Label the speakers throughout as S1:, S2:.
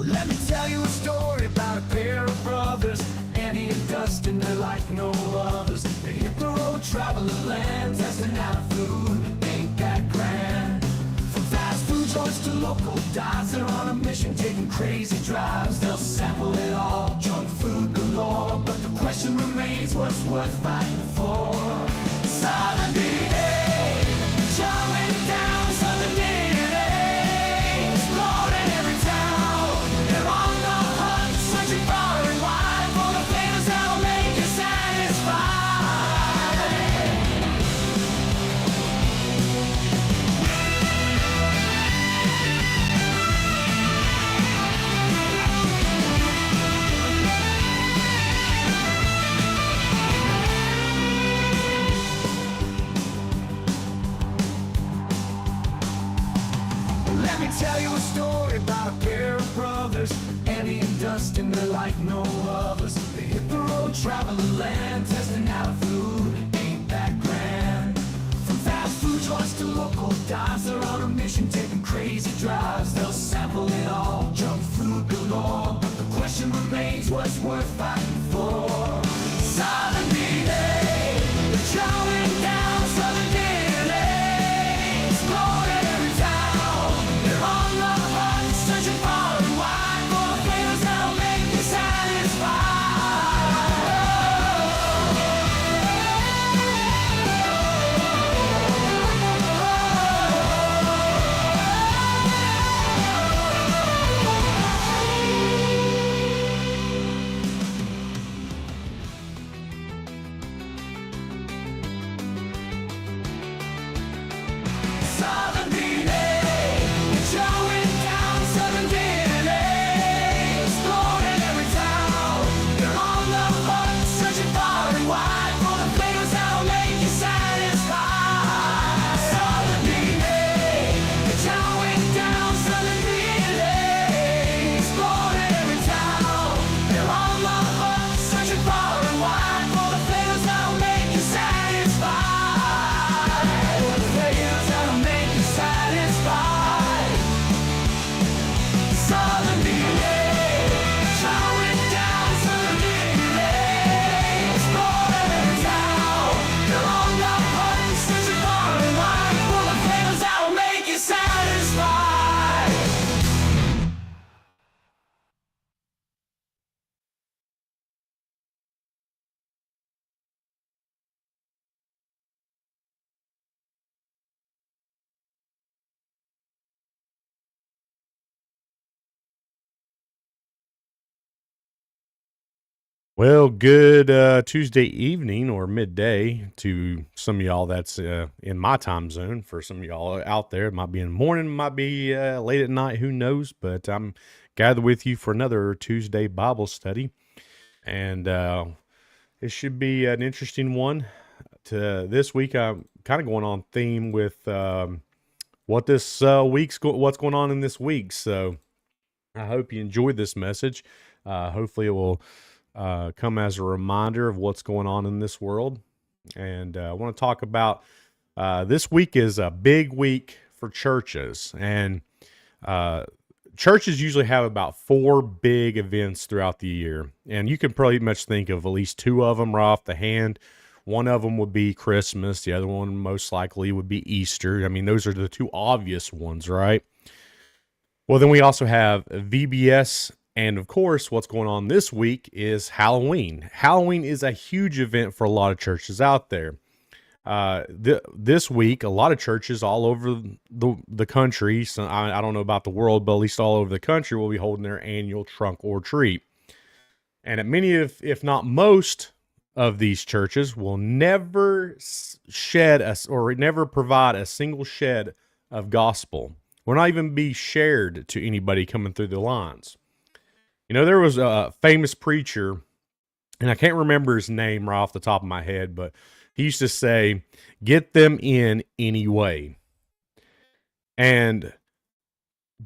S1: Let me tell you a story about a pair of brothers, Andy and Dustin. They're like no others. They hit the road, traveling the land, testing out food. Ain't that grand? From fast food joints to local dives, they're on a mission, taking crazy drives. They'll sample it all, junk food galore. But the question remains, what's worth fighting for? Southern DN'A, showing down Southern DN'A, exploring every town. They're on the hunt, searching far and wide for the flavors that'll make you satisfied. Let me tell you a story about a pair of brothers, Andy and Dustin. They're like no others. They hit the road, travel the land, testing out food. Ain't that grand? From fast food joints to local dives, they're on a mission, taking crazy drives. They'll sample it all, junk food galore. But the question remains, what's worth fighting for? Southern DN'A, they're chowing down Southern DN'A, exploring every town. They're on the hunt, searching far and wide for the flavors that'll make you satisfied. Southern DN'A, you're chowing down Southern DN'A, exploring every town. You're on the hunt, searching far and wide for the flavors that'll make you satisfied. Southern DN'A, you're chowing down Southern DN'A, exploring every town. You're on the hunt, searching far and wide for the flavors that'll make you satisfied. The flavors that'll make you satisfied. Southern DN'A, chowing down Southern DN'A, exploring every town. You're on the hunt, searching far and wide for the flavors that'll make you satisfied.
S2: Well, good Tuesday evening or midday to some of y'all that's in my time zone. For some of y'all out there, it might be in the morning, might be late at night, who knows? But I'm gathered with you for another Tuesday Bible study. And it should be an interesting one. This week, I'm kind of going on theme with what's going on in this week. So I hope you enjoyed this message. Hopefully it will come as a reminder of what's going on in this world. And I want to talk about this week is a big week for churches. And churches usually have about 4 big events throughout the year. And you can pretty much think of at least 2 of them right off the hand. One of them would be Christmas. The other one most likely would be Easter. I mean, those are the 2 obvious ones, right? Well, then we also have VBS. And of course, what's going on this week is Halloween. Halloween is a huge event for a lot of churches out there. This week, a lot of churches all over the country, so I don't know about the world, but at least all over the country, will be holding their annual trunk or treat. And at many of, if not most of these churches, will never never provide a single shed of gospel. Will not even be shared to anybody coming through the lines. You know, there was a famous preacher, and I can't remember his name right off the top of my head, but he used to say, "Get them in anyway." And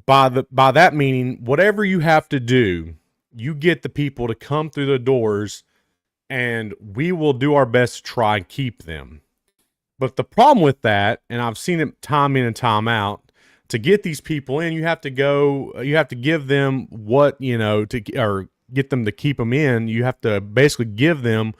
S2: by that meaning, whatever you have to do, you get the people to come through the doors, and we will do our best to try and keep them. But the problem with that, and I've seen it time in and time out, to get these people in, you have to give them what, or get them to keep them in. You have to basically give them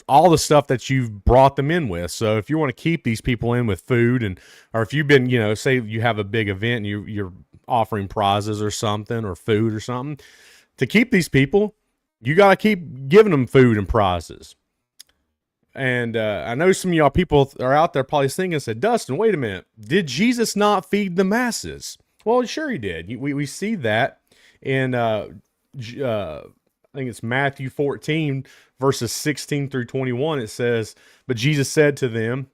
S2: all the stuff that you've brought them in with. So if you want to keep these people in with food, or if you've been, say you have a big event and you're offering prizes or something, or food or something, to keep these people, you got to keep giving them food and prizes. And I know some of y'all people are out there probably thinking, said, Dustin, wait a minute. Did Jesus not feed the masses? Well, sure he did. We see that in, I think it's Matthew 14, verses 16 through 21. It says, but Jesus said to them,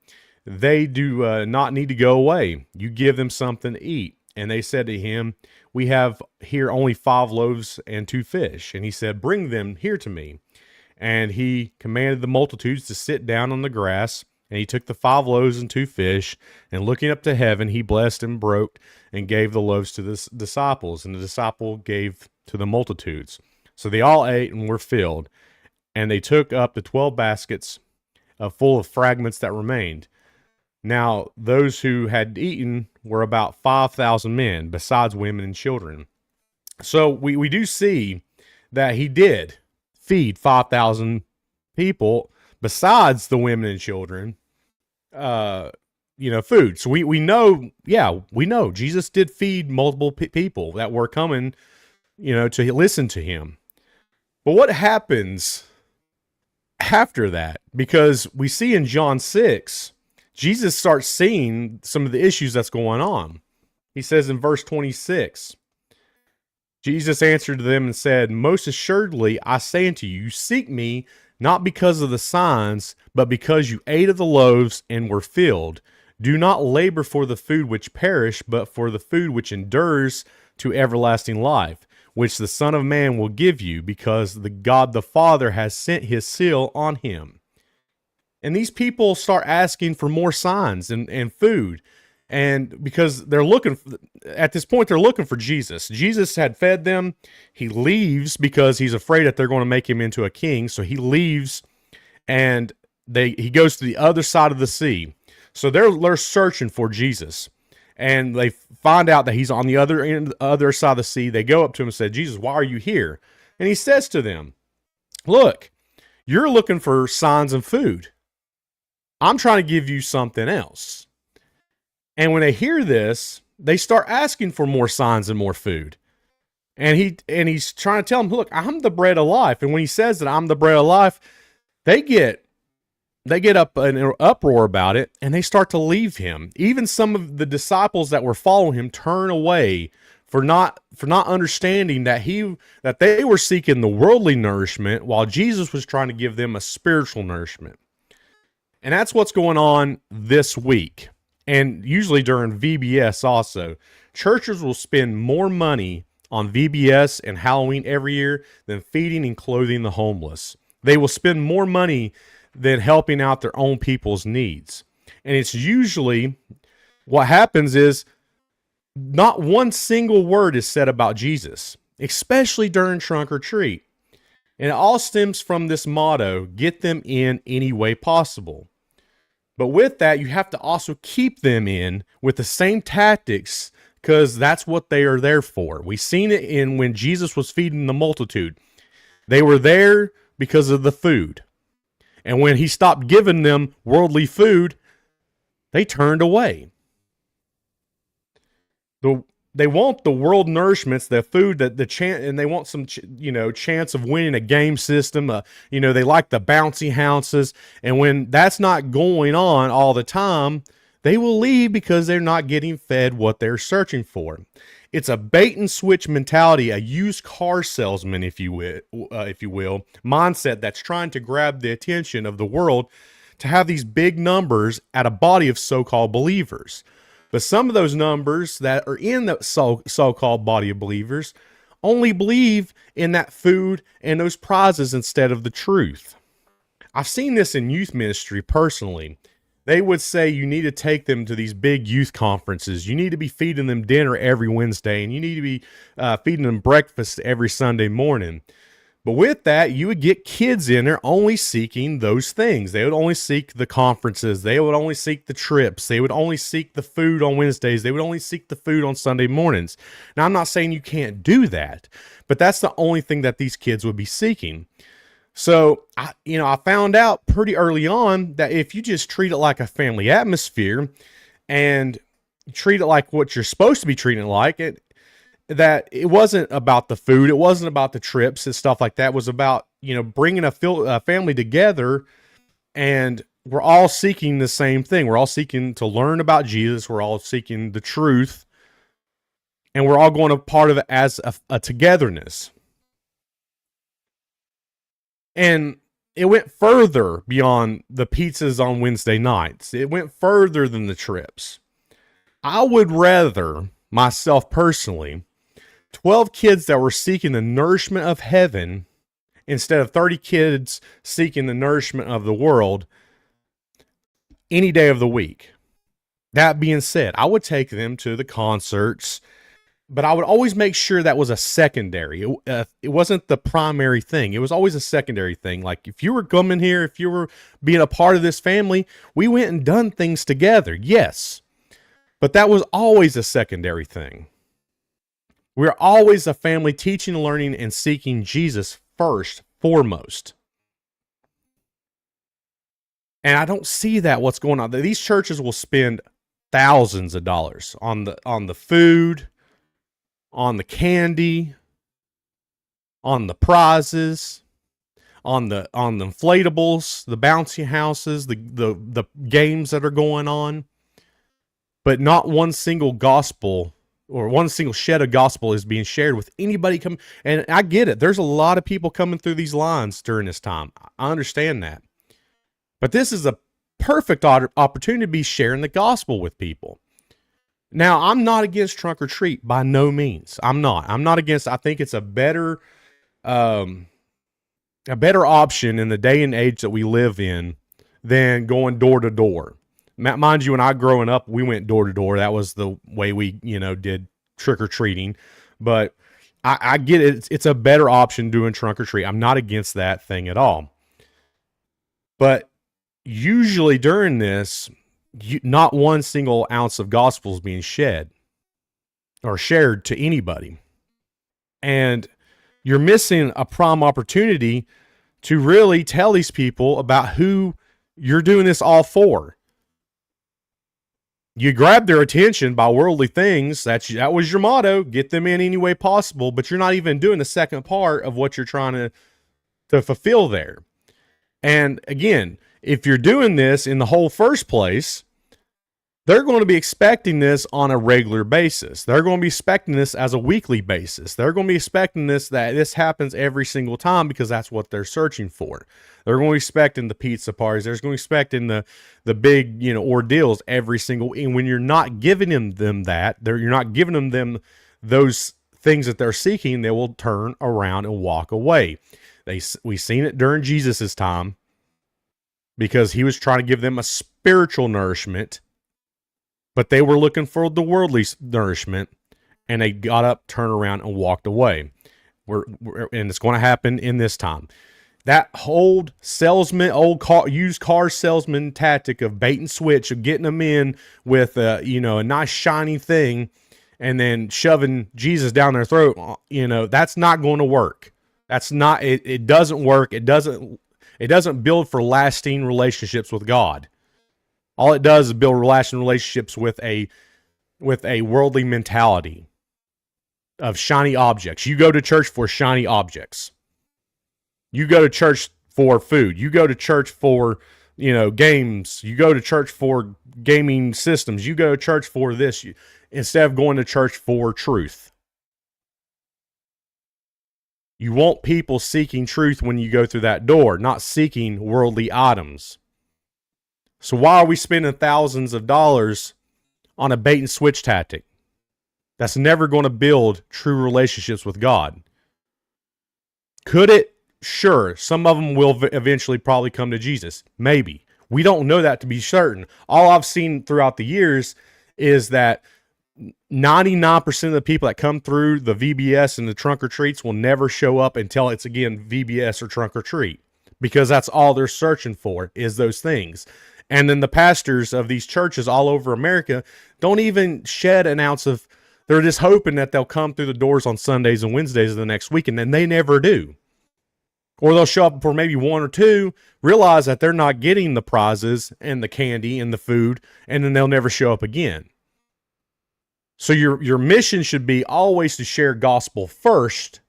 S2: they do not need to go away. You give them something to eat. And they said to him, we have here only 5 loaves and 2 fish. And he said, bring them here to me. And he commanded the multitudes to sit down on the grass. And he took the 5 loaves and 2 fish, and looking up to heaven, he blessed and broke and gave the loaves to the disciples. And the disciple gave to the multitudes. So they all ate and were filled. And they took up the 12 baskets full of fragments that remained. Now, those who had eaten were about 5,000 men, besides women and children. So we do see that he did feed 5,000 people, besides the women and children, food. So we know Jesus did feed multiple people that were coming, to listen to him. But what happens after that? Because we see in John 6, Jesus starts seeing some of the issues that's going on. He says in verse 26, Jesus answered them and said, most assuredly, I say unto you, you seek me not because of the signs, but because you ate of the loaves and were filled. Do not labor for the food which perish, but for the food which endures to everlasting life, which the Son of Man will give you, because the God the Father has sent his seal on him. And these people start asking for more signs and food. And because they're at this point, they're looking for Jesus. Jesus had fed them. He leaves because he's afraid that they're going to make him into a king. So he leaves, and he goes to the other side of the sea. So they're searching for Jesus. And they find out that he's on the other side of the sea. They go up to him and say, Jesus, why are you here? And he says to them, look, you're looking for signs and food. I'm trying to give you something else. And when they hear this, they start asking for more signs and more food. And he's trying to tell them, look, I'm the bread of life. And when he says that I'm the bread of life, they get up an uproar about it, and they start to leave him. Even some of the disciples that were following him turn away for not understanding that they were seeking the worldly nourishment while Jesus was trying to give them a spiritual nourishment. And that's what's going on this week. And usually during VBS also, churches will spend more money on VBS and Halloween every year than feeding and clothing the homeless. They will spend more money than helping out their own people's needs. And it's usually what happens is not one single word is said about Jesus, especially during trunk or treat. And it all stems from this motto, get them in any way possible. But with that, you have to also keep them in with the same tactics, because that's what they are there for. We've seen it in when Jesus was feeding the multitude. They were there because of the food. And when he stopped giving them worldly food, they turned away. They want the world nourishments, the food, and they want some, chance of winning a game system. They like the bouncy houses. And when that's not going on all the time, they will leave because they're not getting fed what they're searching for. It's a bait and switch mentality, a used car salesman, if you will, mindset that's trying to grab the attention of the world to have these big numbers at a body of so-called believers. But some of those numbers that are in the so-called body of believers only believe in that food and those prizes instead of the truth. I've seen this in youth ministry personally. They would say you need to take them to these big youth conferences. You need to be feeding them dinner every Wednesday, and you need to be feeding them breakfast every Sunday morning. But with that, you would get kids in there only seeking those things. They would only seek the conferences. They would only seek the trips. They would only seek the food on Wednesdays. They would only seek the food on Sunday mornings. Now, I'm not saying you can't do that, but that's the only thing that these kids would be seeking. So, I found out pretty early on that if you just treat it like a family atmosphere and treat it like what you're supposed to be treating it like, that it wasn't about the food, it wasn't about the trips and stuff like that. It was about, bringing a family together, and we're all seeking the same thing. We're all seeking to learn about Jesus. We're all seeking the truth, and we're all going to part of it as a togetherness. And it went further beyond the pizzas on Wednesday nights. It went further than the trips. I would rather, myself personally, 12 kids that were seeking the nourishment of heaven instead of 30 kids seeking the nourishment of the world any day of the week. That being said, I would take them to the concerts, but I would always make sure that was a secondary. It wasn't the primary thing. It was always a secondary thing. Like, if you were coming here, if you were being a part of this family, we went and done things together. Yes, but that was always a secondary thing. We're always a family teaching, learning, and seeking Jesus foremost. And I don't see that what's going on. These churches will spend thousands of dollars on the food, on the candy, on the prizes, on the inflatables, the bouncy houses, the games that are going on, but not one single gospel or one single shed of gospel is being shared with anybody coming. And I get it. There's a lot of people coming through these lines during this time. I understand that. But this is a perfect opportunity to be sharing the gospel with people. Now, I'm not against trunk or treat by no means. I'm not against. I think it's a better option in the day and age that we live in than going door to door. Mind you, when I growing up, we went door to door. That was the way we, did trick or treating. But I get it. It's a better option doing trunk or treat. I'm not against that thing at all. But usually during this, not one single ounce of gospel is being shed or shared to anybody. And you're missing a prime opportunity to really tell these people about who you're doing this all for. You grab their attention by worldly things. That was your motto. Get them in any way possible, but you're not even doing the second part of what you're trying to fulfill there. And again, if you're doing this in the whole first place, they're going to be expecting this on a regular basis. They're going to be expecting this as a weekly basis. They're going to be expecting that this happens every single time because that's what they're searching for. They're going to be expecting the pizza parties. They're going to be expecting the big, ordeals every single. And when you're not giving them that, you're not giving them those things that they're seeking, they will turn around and walk away. We've seen it during Jesus's time because he was trying to give them a spiritual nourishment, but they were looking for the worldly nourishment, and they got up, turned around, and walked away. And it's going to happen in this time. That old used car salesman tactic of bait and switch, of getting them in with a nice shiny thing, and then shoving Jesus down their throat. That's not going to work. That's not. It doesn't work. It doesn't build for lasting relationships with God. All it does is build lasting relationships with a worldly mentality of shiny objects. You go to church for shiny objects. You go to church for food. You go to church for, games. You go to church for gaming systems. You go to church for this instead of going to church for truth. You want people seeking truth when you go through that door, not seeking worldly items. So why are we spending thousands of dollars on a bait and switch tactic? That's never going to build true relationships with God. Could it? Sure. Some of them will eventually probably come to Jesus. Maybe. We don't know that to be certain. All I've seen throughout the years is that 99% of the people that come through the VBS and the trunk or treats will never show up until it's again VBS or trunk or treat, because that's all they're searching for is those things. And then the pastors of these churches all over America don't even shed an ounce of, they're just hoping that they'll come through the doors on Sundays and Wednesdays of the next week, and then they never do. Or they'll show up for maybe one or two, realize that they're not getting the prizes and the candy and the food, and then they'll never show up again. So your mission should be always to share gospel first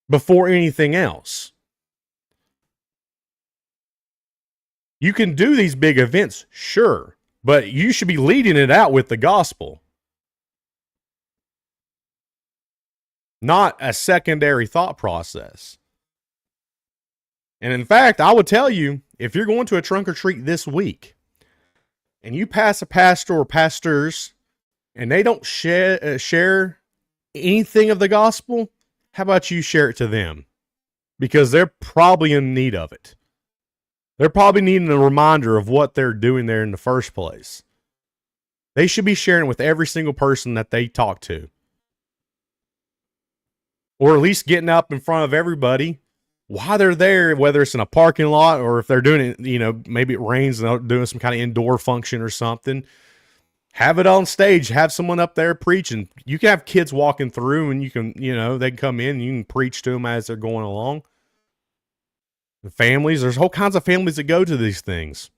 S2: before anything else. You can do these big events, sure, but you should be leading it out with the gospel, not a secondary thought process. And in fact, I would tell you, if you're going to a trunk or treat this week and you pass a pastor or pastors and they don't share anything of the gospel, how about you share it to them? Because they're probably in need of it. They're probably needing a reminder of what they're doing there in the first place. They should be sharing it with every single person that they talk to. Or at least getting up in front of everybody while they're there, whether it's in a parking lot or if they're doing it, maybe it rains and they're doing some kind of indoor function or something. Have it on stage. Have someone up there preaching. You can have kids walking through and you can, they can come in and you can preach to them as they're going along. The families, there's whole kinds of families that go to these things.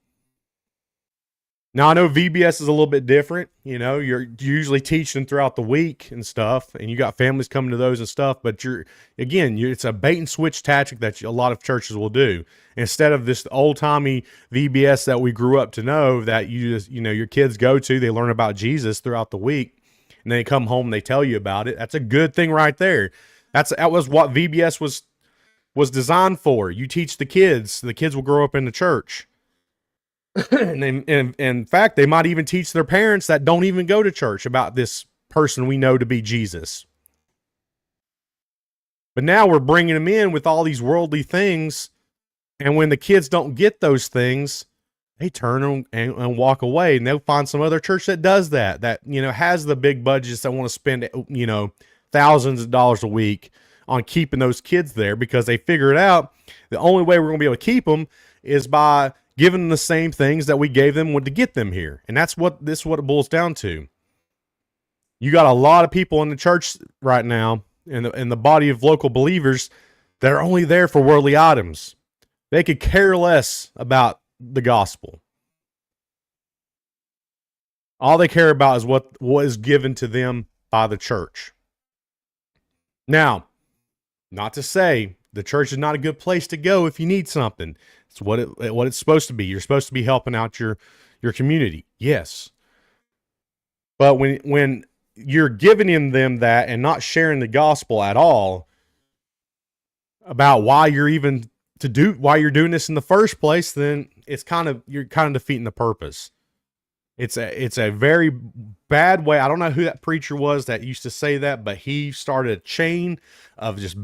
S2: Now, I know VBS is a little bit different. You're usually teaching throughout the week and stuff, and you got families coming to those and stuff, but it's a bait and switch tactic that a lot of churches will do. Instead of this old-timey VBS that we grew up to know that your kids go to, they learn about Jesus throughout the week, and they come home and they tell you about it. That's a good thing right there. That was what VBS was designed for. You teach the kids will grow up in the church. And in fact, they might even teach their parents that don't even go to church about this person we know to be Jesus. But now we're bringing them in with all these worldly things, and when the kids don't get those things, they turn and walk away, and they'll find some other church that does that has the big budgets that want to spend thousands of dollars a week on keeping those kids there, because they figured out the only way we're going to be able to keep them is by giving them the same things that we gave them to get them here. And that's what it boils down to. You got a lot of people in the church right now, in the body of local believers, that are only there for worldly items. They could care less about the gospel. All they care about is what is given to them by the church. Now, not to say the church is not a good place to go if you need something. It's what it's supposed to be. You're supposed to be helping out your community. Yes. But when you're giving them that and not sharing the gospel at all about why you're doing this in the first place, then you're kind of defeating the purpose. It's a very bad way. I don't know who that preacher was that used to say that, but he started a chain of just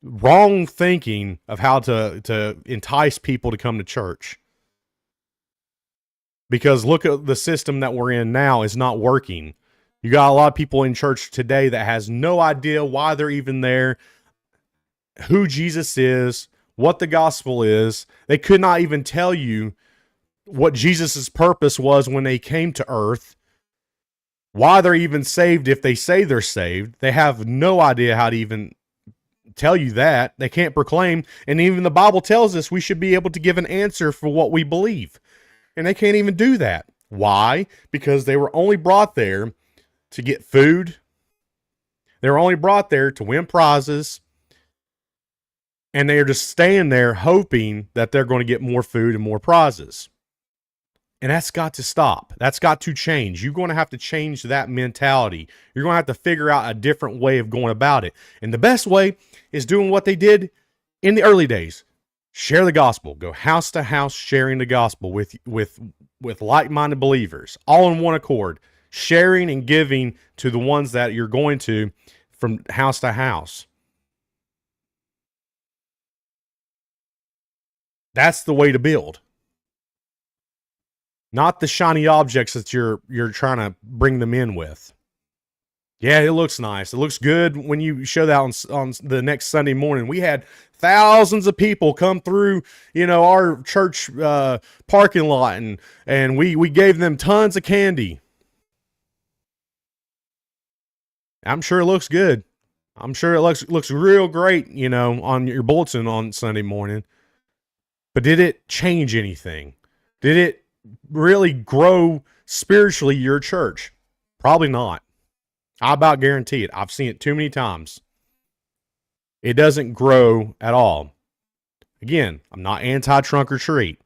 S2: wrong thinking of how to entice people to come to church. Because look at the system that we're in now is not working. You got a lot of people in church today that has no idea why they're even there, who Jesus is, what the gospel is. They could not even tell you what Jesus' purpose was when they came to earth, why they're even saved if they say they're saved. They have no idea how to even tell you that. They can't proclaim. And even the Bible tells us we should be able to give an answer for what we believe. And they can't even do that. Why? Because they were only brought there to get food. They were only brought there to win prizes. And they are just staying there hoping that they're going to get more food and more prizes. And that's got to stop. That's got to change. You're going to have to change that mentality. You're going to have to figure out a different way of going about it. And the best way is doing what they did in the early days. Share the gospel. Go house to house sharing the gospel with like-minded believers, all in one accord. Sharing and giving to the ones that you're going to from house to house. That's the way to build. not the shiny objects that you're trying to bring them in with. Yeah, it looks nice. It looks good when you show that on the next Sunday morning. We had thousands of people come through, our church parking lot, and we gave them tons of candy. I'm sure it looks good. I'm sure it looks real great, on your bulletin on Sunday morning. But did it change anything? Did it really grow spiritually your church? Probably not. I about guarantee it. I've seen it too many times. It doesn't grow at all. Again, I'm not anti-trunk or treat.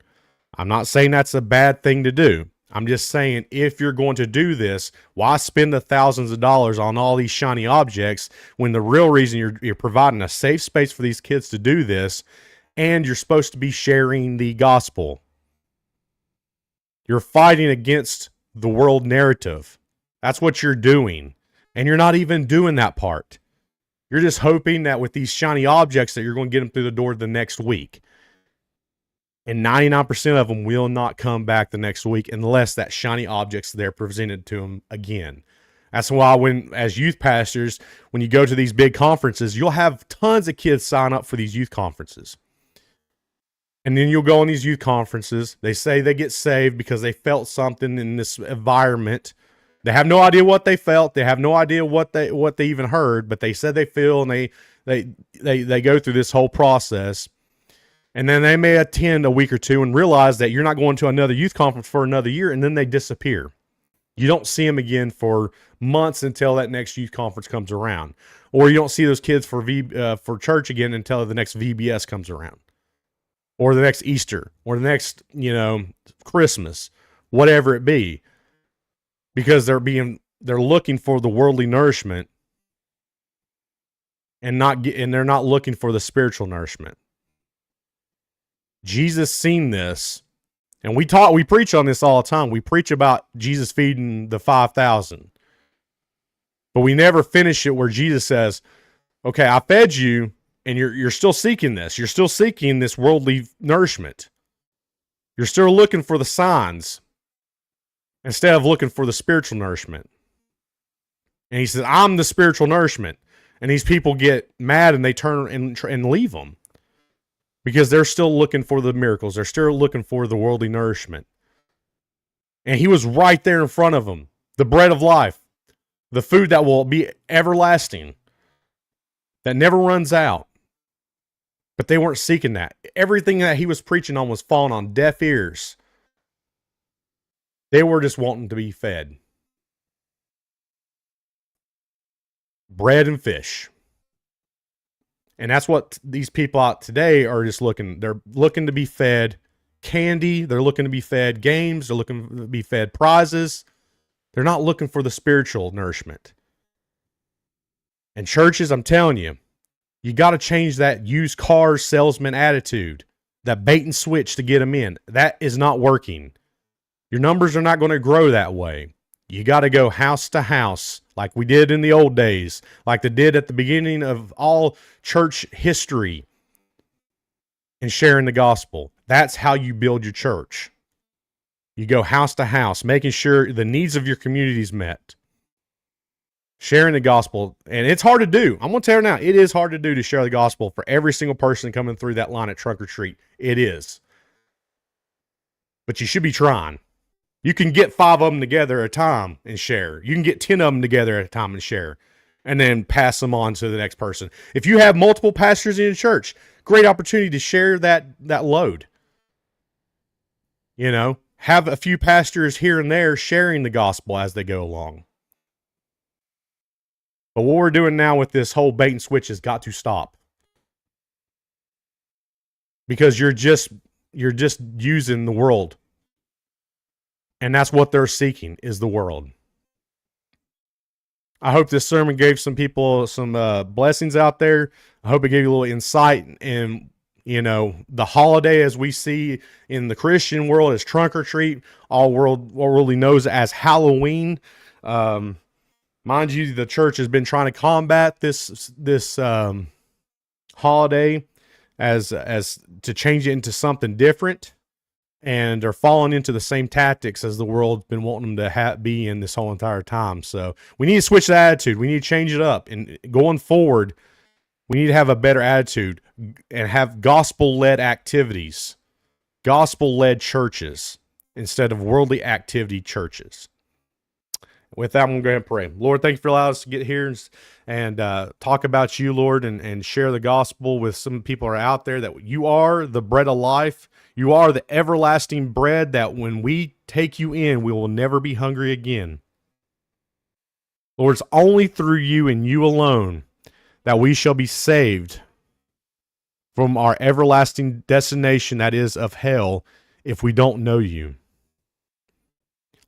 S2: I'm not saying that's a bad thing to do. I'm just saying, if you're going to do this, why spend the thousands of dollars on all these shiny objects when the real reason you're providing a safe space for these kids to do this, and you're supposed to be sharing the gospel? You're fighting against the world narrative. That's what you're doing. And you're not even doing that part. You're just hoping that with these shiny objects that you're going to get them through the door the next week. And 99% of them will not come back the next week unless that shiny object's there presented to them again. That's why as youth pastors, when you go to these big conferences, you'll have tons of kids sign up for these youth conferences. And then you'll go on these youth conferences. They say they get saved because they felt something in this environment. They have no idea what they felt. They have no idea what they even heard, but they said they feel, and they go through this whole process. And then they may attend a week or two and realize that you're not going to another youth conference for another year, and then they disappear. You don't see them again for months until that next youth conference comes around. Or you don't see those kids for church again until the next VBS comes around. Or the next Easter, or the next, Christmas, whatever it be. Because they're looking for the worldly nourishment and they're not looking for the spiritual nourishment. Jesus seen this, and we preach on this all the time. We preach about Jesus feeding the 5,000. But we never finish it where Jesus says, okay, I fed you, and you're still seeking this. You're still seeking this worldly nourishment. You're still looking for the signs instead of looking for the spiritual nourishment. And he says, I'm the spiritual nourishment. And these people get mad and they turn and leave them because they're still looking for the miracles. They're still looking for the worldly nourishment. And he was right there in front of them. The bread of life, the food that will be everlasting, that never runs out. But they weren't seeking that. Everything that he was preaching on was falling on deaf ears. They were just wanting to be fed. Bread and fish. And that's what these people out today are just looking. They're looking to be fed candy. They're looking to be fed games. They're looking to be fed prizes. They're not looking for the spiritual nourishment. And churches, I'm telling you, you got to change that used car salesman attitude, that bait and switch to get them in. That is not working. Your numbers are not going to grow that way. You got to go house to house like we did in the old days, like they did at the beginning of all church history, and sharing the gospel. That's how you build your church. You go house to house, making sure the needs of your community is met. Sharing the gospel. And it's hard to do. I'm going to tell you now, it is hard to do to share the gospel for every single person coming through that line at Trunk or Treat. It is. But you should be trying. You can get 5 of them together at a time and share. You can get 10 of them together at a time and share. And then pass them on to the next person. If you have multiple pastors in your church, great opportunity to share that load. Have a few pastors here and there sharing the gospel as they go along. But what we're doing now with this whole bait and switch has got to stop. Because you're just using the world. And that's what they're seeking, is the world. I hope this sermon gave some people some blessings out there. I hope it gave you a little insight in, the holiday as we see in the Christian world as Trunk or Treat. All worldly knows as Halloween. Mind you, the church has been trying to combat this holiday as to change it into something different. and are falling into the same tactics as the world's been wanting them to be in this whole entire time. So we need to switch the attitude. We need to change it up. And going forward, we need to have a better attitude and have gospel-led activities, gospel-led churches instead of worldly activity churches. With that, I'm going to go ahead and pray. Lord, thank you for allowing us to get here and talk about you, Lord, and share the gospel with some people who are out there, that you are the bread of life. You are the everlasting bread that when we take you in, we will never be hungry again. Lord, it's only through you and you alone that we shall be saved from our everlasting destination, that is of hell, if we don't know you.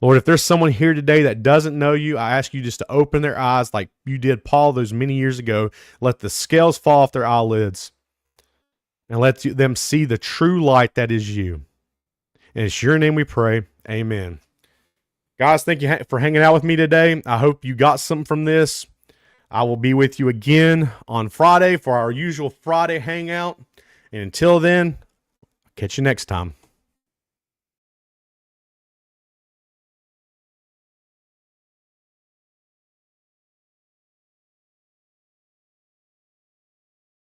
S2: Lord, if there's someone here today that doesn't know you, I ask you just to open their eyes like you did Paul those many years ago. Let the scales fall off their eyelids and let them see the true light that is you. And it's your name we pray. Amen. Guys, thank you for hanging out with me today. I hope you got something from this. I will be with you again on Friday for our usual Friday hangout. And until then, catch you next time.